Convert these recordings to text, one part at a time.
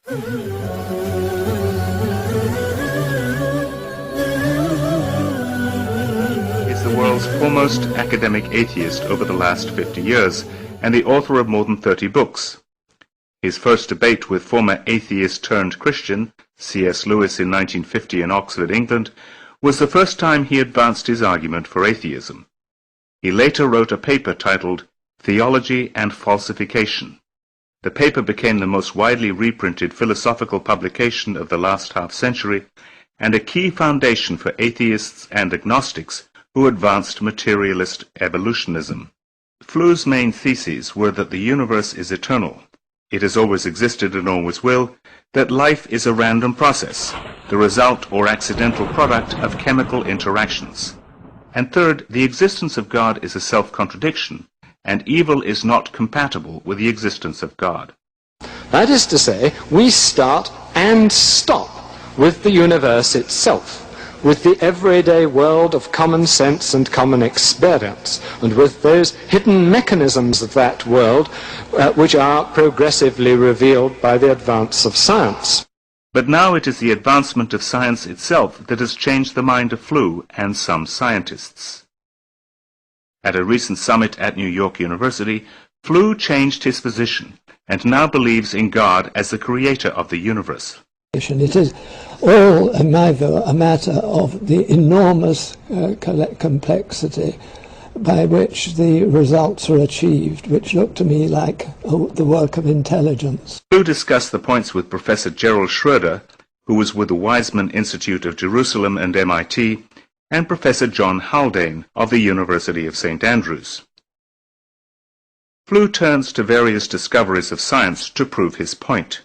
Is the world's foremost academic atheist over the last 50 years, and the author of more than 30 books. His first debate with former atheist-turned-Christian C.S. Lewis in 1950 in Oxford, England, was the first time he advanced his argument for atheism. He later wrote a paper titled Theology and Falsification. The paper became the most widely reprinted philosophical publication of the last half-century and a key foundation for atheists and agnostics who advanced materialist evolutionism. Flu's main theses were that the universe is eternal, it has always existed and always will, that life is a random process, the result or accidental product of chemical interactions. And third, the existence of God is a self-contradiction, and evil is not compatible with the existence of God. That is to say, we start and stop with the universe itself, with the everyday world of common sense and common experience, and with those hidden mechanisms of that world which are progressively revealed by the advance of science. But now it is the advancement of science itself that has changed the mind of Flu and some scientists. At a recent summit at New York University, Flu changed his position and now believes in God as the creator of the universe. It is all, in my view, a matter of the enormous complexity by which the results are achieved, which look to me like the work of intelligence. Flu discussed the points with Professor Gerald Schroeder, who was with the Weizmann Institute of Jerusalem and MIT, and Professor John Haldane of the University of St. Andrews. Flu turns to various discoveries of science to prove his point.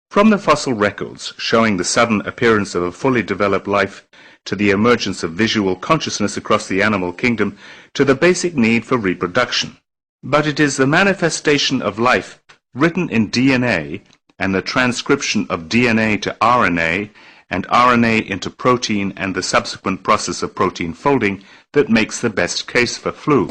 From the fossil records showing the sudden appearance of a fully developed life to the emergence of visual consciousness across the animal kingdom to the basic need for reproduction. But it is the manifestation of life written in DNA and the transcription of DNA to RNA and RNA into protein and the subsequent process of protein folding that makes the best case for Flu.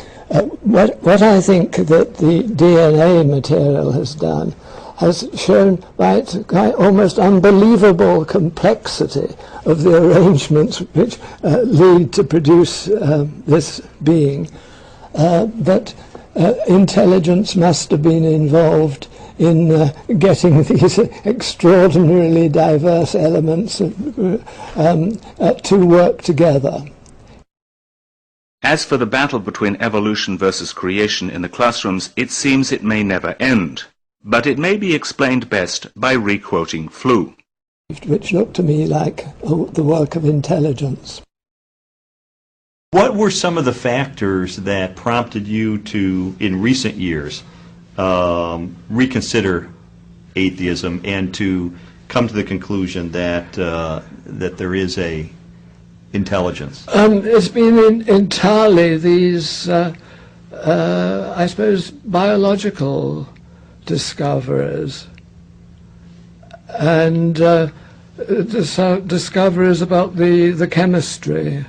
What I think that the DNA material has done has shown by its almost unbelievable complexity of the arrangements which lead to produce this being, that intelligence must have been involved in getting these extraordinarily diverse elements to work together. As for the battle between evolution versus creation in the classrooms, it seems it may never end. But it may be explained best by re-quoting Flu. Which looked to me like the work of intelligence. What were some of the factors that prompted you to, in recent years, reconsider atheism and to come to the conclusion that that there is a intelligence? It's been entirely these, I suppose, biological discoveries and discoveries about the chemistry.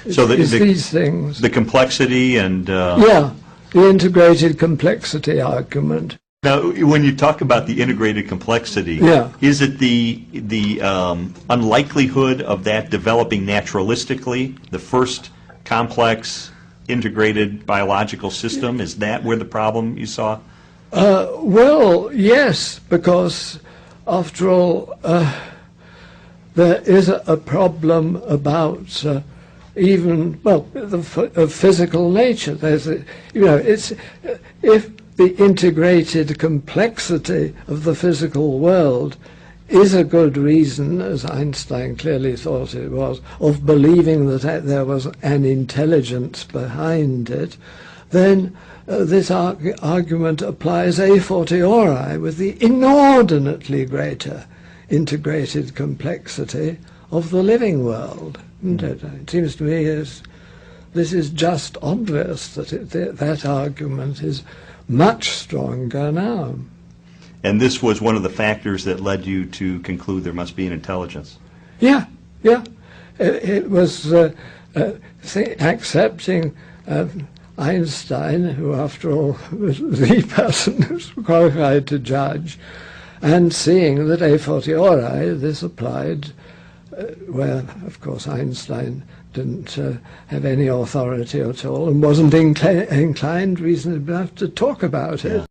So these things. The complexity and... yeah, the integrated complexity argument. Now, when you talk about the integrated complexity, yeah, is it the unlikelihood of that developing naturalistically, the first complex integrated biological system? Is that where the problem you saw? Well, yes, because after all, there is a problem about even, well, of physical nature. There's it's if the integrated complexity of the physical world is a good reason, as Einstein clearly thought it was, of believing that there was an intelligence behind it, then this argument applies a fortiori with the inordinately greater integrated complexity of the living world. It seems to me this is just obvious that that argument is much stronger now. And this was one of the factors that led you to conclude there must be an intelligence? Yeah, yeah. It was accepting Einstein, who after all was the person who was qualified to judge, and seeing that a fortiori this applied where, of course, Einstein didn't have any authority at all and wasn't inclined reasonably enough to talk about it.